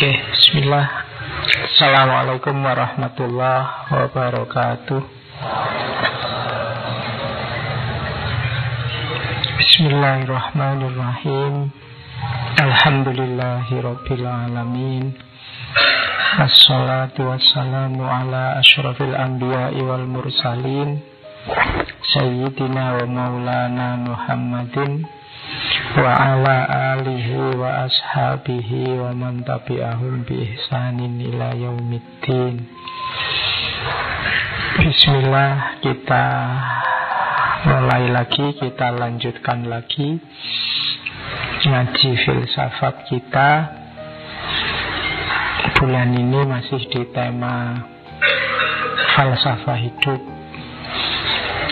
Oke, bismillah. Assalamualaikum warahmatullahi wabarakatuh. Bismillahirrahmanirrahim. Alhamdulillahirabbil alamin. Assalatu wassalamu ala asyrafil anbiya'i wal mursalin Sayyidina wa maulana Muhammadin wa ala alihi wa ashabihi wa man tabi'ahum bi ihsanin ila yaumiddin. Bismillah, kita mulai lagi, kita lanjutkan lagi ngaji filsafat kita. Bulan ini masih di tema falsafah hidup.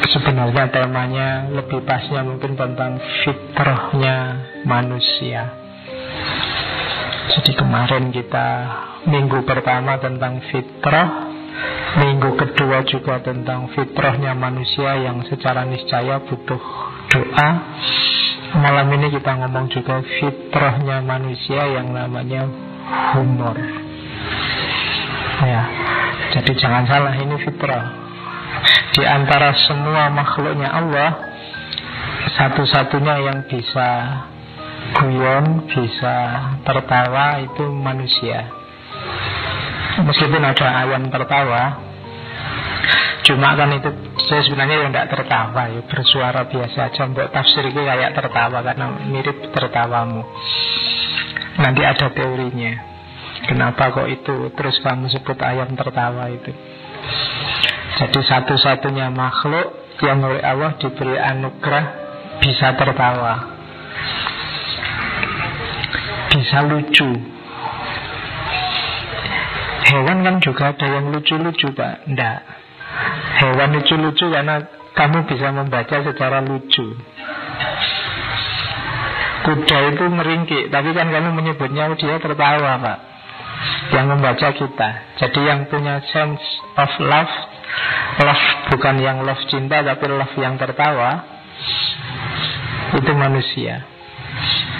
Sebenarnya temanya lebih pasnya mungkin tentang fitrahnya manusia. Jadi kemarin kita minggu pertama tentang fitrah, minggu kedua juga tentang fitrahnya manusia yang secara niscaya butuh doa. Malam ini kita ngomong juga fitrahnya manusia yang namanya humor. Ya, jadi jangan salah, ini fitrah. Di antara semua makhluknya Allah, satu-satunya yang bisa guyon, bisa tertawa itu manusia. Meskipun ada ayam tertawa, cuma kan itu saya sebenarnya yang tidak tertawa, ya, bersuara biasa aja. Mbok tafsir itu kayak tertawa karena mirip tertawamu. Nanti ada teorinya, kenapa kok itu terus kamu sebut ayam tertawa itu. Jadi satu-satunya makhluk yang oleh Allah diberi anugerah bisa tertawa, bisa lucu. Hewan kan juga ada yang lucu-lucu, Pak? Enggak. Hewan lucu-lucu karena kamu bisa membaca secara lucu. Kuda itu meringkik, tapi kan kamu menyebutnya dia tertawa, Pak. Yang membaca kita. Jadi yang punya sense of love, love bukan yang love cinta, tapi love yang tertawa, itu manusia.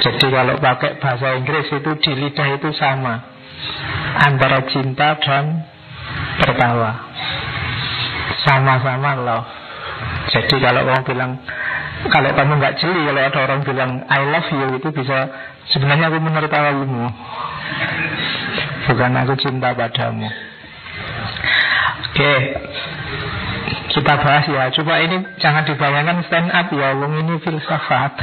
Jadi kalau pakai bahasa Inggris itu di lidah itu sama antara cinta dan tertawa, sama-sama love. Jadi kalau kamu bilang, kalau kamu nggak jeli, kalau ada orang bilang I love you, itu bisa sebenarnya aku menertawamu, bukan aku cinta padamu. Oke, kita bahas ya. Coba ini jangan dibayangkan stand up ya, wong ini filsafat.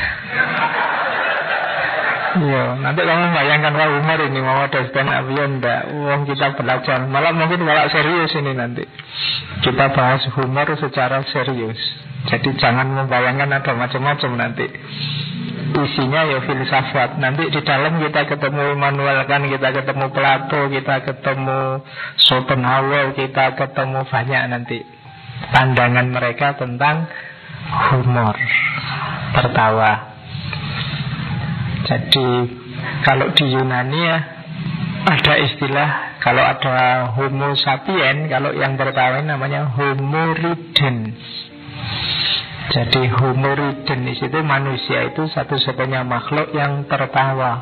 Ya, nanti kamu bayangkan wah humor ini mau ada stand up ya, enggak. Wong kita belajar, malah mungkin malah serius ini nanti. Kita bahas humor secara serius. Jadi jangan membayangkan ada macam-macam nanti. Isinya ya filsafat. Nanti di dalam kita ketemu Immanuel Kant, kita ketemu Plato, kita ketemu Schopenhauer, kita ketemu banyak nanti pandangan mereka tentang humor, tertawa. Jadi kalau di Yunani ya ada istilah, kalau ada Homo sapien, kalau yang tertawa namanya Homo ridens. Jadi Homo ridens itu manusia itu satu-satunya makhluk yang tertawa,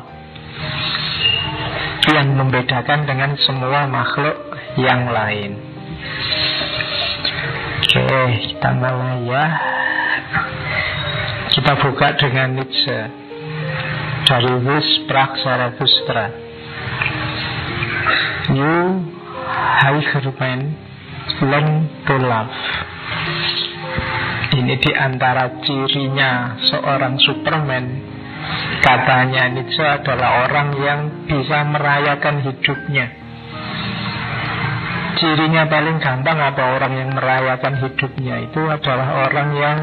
yang membedakan dengan semua makhluk yang lain. Oke, kita mulai ya. Kita buka dengan Nietzsche dari Wo sprach Zarathustra. You higher man, learn to love. Ini di antara cirinya seorang Superman. Katanya Nietzsche adalah orang yang bisa merayakan hidupnya. Cirinya paling gampang apa orang yang merayakan hidupnya? Itu adalah orang yang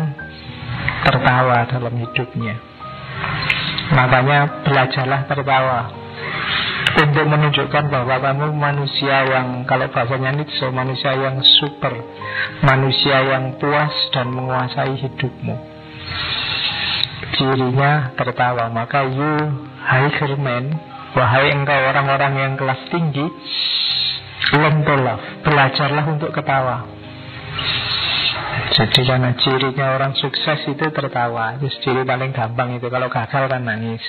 tertawa dalam hidupnya. Makanya belajarlah tertawa, untuk menunjukkan bahwa kamu manusia yang, kalau bahasanya Nietzsche, manusia yang super, manusia yang puas dan menguasai hidupmu. Cirinya tertawa. Maka you higher man, wahai engkau orang-orang yang kelas tinggi, learn to love, belajarlah untuk ketawa. Jadi karena cirinya orang sukses itu tertawa. Itu ciri paling gampang itu. Kalau gagal kan nangis.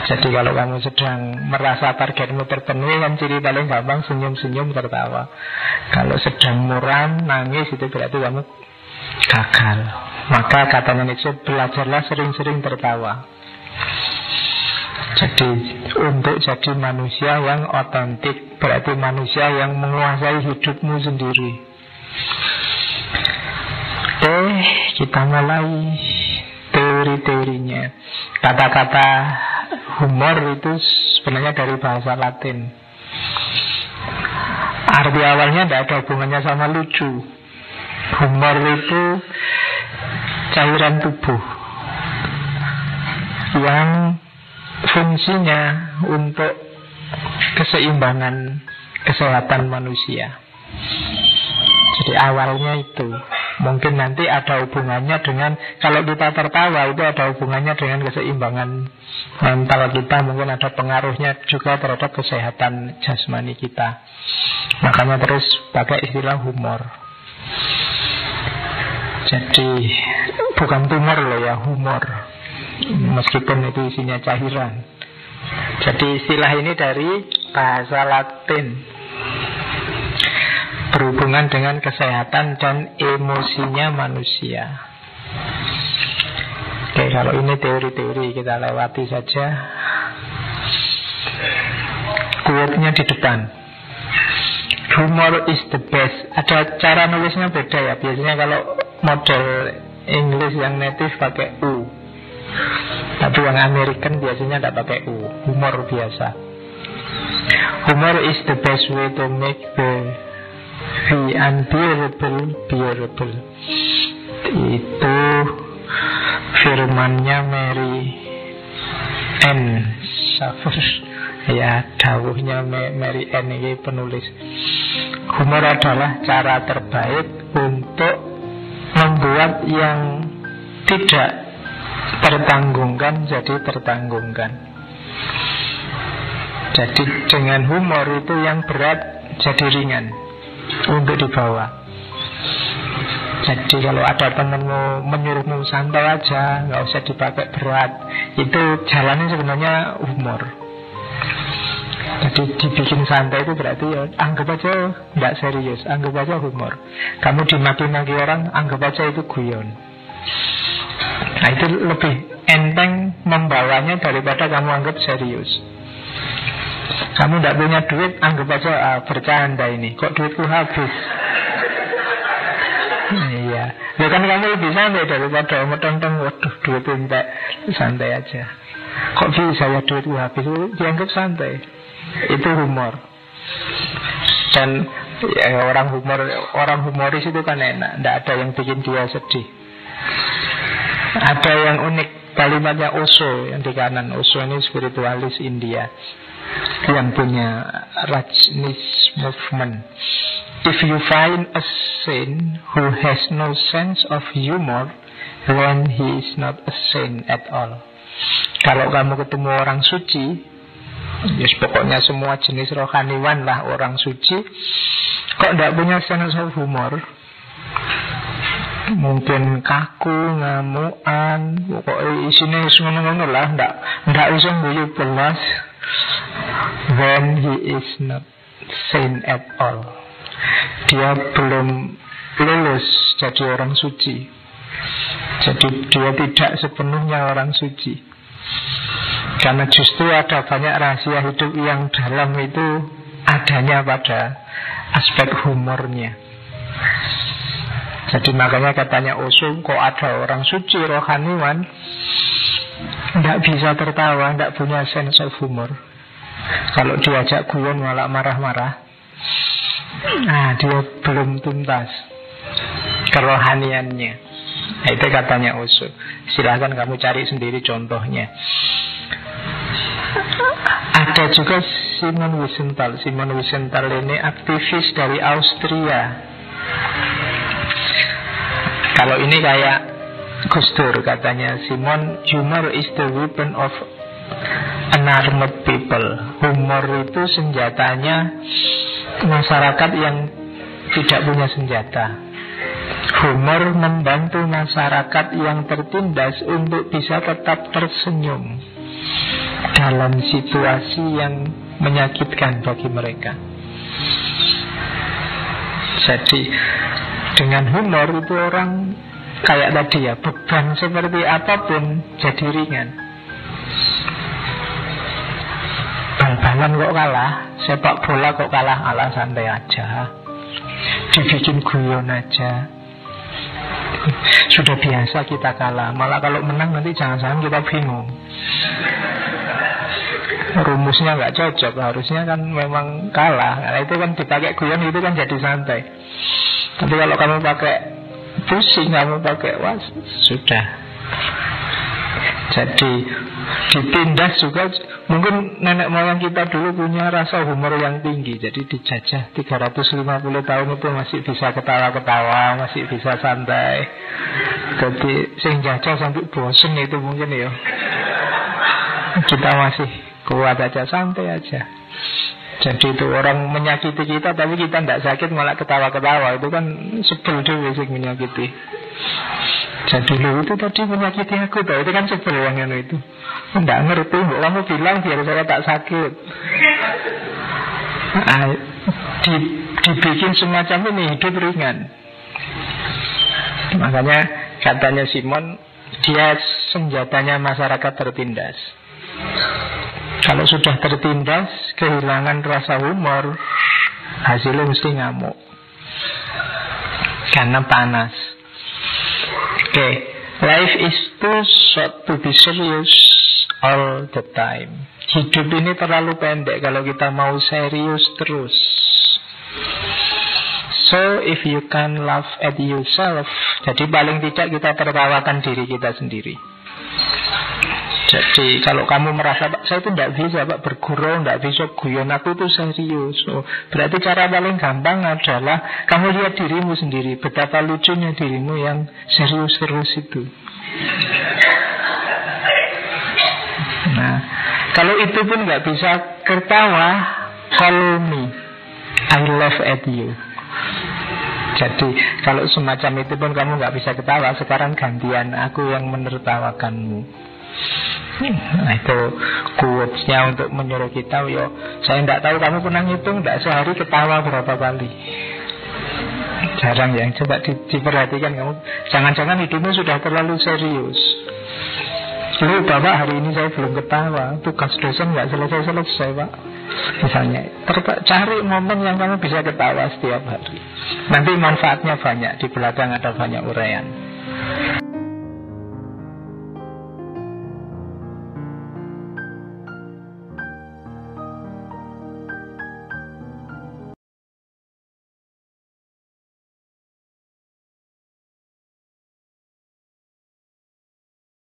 Jadi kalau kamu sedang merasa targetmu terpenuhi, kan ciri paling gampang senyum-senyum tertawa. Kalau sedang muram, nangis, itu berarti kamu gagal. Maka katanya Nietzsche, belajarlah sering-sering tertawa. Jadi untuk jadi manusia yang otentik, berarti manusia yang menguasai hidupmu sendiri. Oke, kita mulai teori-teorinya. Kata-kata humor itu sebenarnya dari bahasa Latin. Arti awalnya tidak ada hubungannya sama lucu. Humor itu cairan tubuh yang fungsinya untuk keseimbangan kesehatan manusia. Jadi awalnya itu. Mungkin nanti ada hubungannya dengan, kalau kita tertawa itu ada hubungannya dengan keseimbangan mental kita. Mungkin ada pengaruhnya juga terhadap kesehatan jasmani kita. Makanya terus pakai istilah humor. Jadi bukan tumor loh ya, humor. Meskipun itu isinya cairan. Jadi istilah ini dari bahasa Latin, berhubungan dengan kesehatan dan emosinya manusia. Oke, kalau ini teori-teori kita lewati saja. Quote-nya di depan. Humor is the best. Ada cara nulisnya beda ya. Biasanya kalau model English yang native pakai U, tapi yang American biasanya tidak pakai U. Humor biasa. Humor is the best way to make the unbearable bearable. Itu firmannya Mary Ann Shaffer. Ya, dawuhnya Mary Ann ini penulis. Humor adalah cara terbaik untuk membuat yang tidak tertanggungkan jadi tertanggungkan. Jadi dengan humor itu yang berat jadi ringan untuk dibawa. Jadi kalau ada temenmu menyuruhmu santai aja, nggak usah dipakai berat, itu jalannya sebenarnya humor. Jadi dibikin santai itu berarti ya, anggap aja nggak serius, anggap aja humor. Kamu dimaki-maki orang, anggap aja itu guyon. Nah itu lebih enteng membawanya daripada kamu anggap serius. Kamu tidak punya duit, anggap aja bercanda ini. Kok duitku habis? Iya. Ya kan kamu lebih santai daripada metong-metong, waduh duit enggak, santai aja. Kok bisa ya duitku habis? Dianggap santai. Itu humor. Dan ya, orang humoris itu kan enak, tidak ada yang bikin dia sedih. Ada yang unik, kalimatnya Osho yang di kanan. Osho ini spiritualis India yang punya Rajneesh movement. If you find a saint who has no sense of humor, then he is not a saint at all. Kalau kamu ketemu orang suci, yes, pokoknya semua jenis rohaniwan lah orang suci, kok tidak punya sense of humor, mungkin kaku, ngamuan, pokoknya isinya ngono-ngono lah, tidak usah guyu belas, then he is not sane at all. Dia belum lulus jadi orang suci. Jadi dia tidak sepenuhnya orang suci. Karena justru ada banyak rahasia hidup yang dalam itu adanya pada aspek humornya. Jadi makanya katanya Osho, kok ada orang suci rohaniwan tidak bisa tertawa, tidak punya sense of humor. Kalau diajak guyon malah marah-marah. Nah, dia belum tuntas kerohaniannya. Nah, itu katanya Osho. Silahkan kamu cari sendiri contohnya. Ada juga Simon Wiesenthal. Simon Wiesenthal ini aktivis dari Austria. Kalau ini kayak Gus Dur, katanya Simon, humor is the weapon of unarmed people. Humor itu senjatanya masyarakat yang tidak punya senjata. Humor membantu masyarakat yang tertindas untuk bisa tetap tersenyum dalam situasi yang menyakitkan bagi mereka. Jadi dengan humor itu orang kayak tadi ya, beban seperti apapun jadi ringan. Bal-balan kok kalah, sepak bola kok kalah, ala santai aja, dibikin guyon aja. Sudah biasa kita kalah. Malah kalau menang nanti jangan-jangan kita bingung. Rumusnya nggak cocok, harusnya kan memang kalah. Karena itu kan dipakai guyon itu kan jadi santai. Tapi kalau kamu pakai pusing, kamu pakai was, sudah. Jadi ditindas juga. Mungkin nenek moyang kita dulu punya rasa humor yang tinggi. Jadi dijajah 350 tahun itu masih bisa ketawa-ketawa, masih bisa santai. Jadi sing jajah sampai bosen itu mungkin ya. Kita masih kuat aja, santai aja. Jadi itu orang menyakiti kita tapi kita tidak sakit, malah ketawa-ketawa. Itu kan sebel dulu sing menyakiti. Jadi lu itu tadi menyakiti aku tau. Itu kan sebel yang itu. Tidak ngerti, kamu bilang biar saya tak sakit. Dibikin semacam ini, hidup ringan. Makanya katanya Simon, dia senjatanya masyarakat tertindas. Kalau sudah tertindas, kehilangan rasa humor, hasilnya mesti ngamuk. Karena panas. Oke, life is too short to be serious all the time. Hidup ini terlalu pendek kalau kita mau serius terus. So if you can laugh at yourself, jadi paling tidak kita tertawakan diri kita sendiri. Jadi kalau kamu merasa, Pak, saya itu tidak bisa, Pak, bergurau, tidak bisa guyon, aku itu serius. Berarti cara paling gampang adalah kamu lihat dirimu sendiri, betapa lucunya dirimu yang serius terus itu. Nah, kalau itu pun nggak bisa ketawa, call me, I laugh at you. Jadi kalau semacam itu pun kamu nggak bisa ketawa, sekarang gantian aku yang menertawakanmu. Nah itu quotes-nya untuk menyuruh kita, yo, saya tidak tahu kamu pernah ngitung tidak sehari ketawa berapa kali. Jarang ya. Coba diperhatikan kamu. Jangan-jangan hidupmu sudah terlalu serius. Lu Bapak, hari ini saya belum ketawa, tugas dosen nggak selesai-selesai, Pak, misalnya. Cari momen yang kamu bisa ketawa setiap hari. Nanti manfaatnya banyak. Di belakang ada banyak uraian.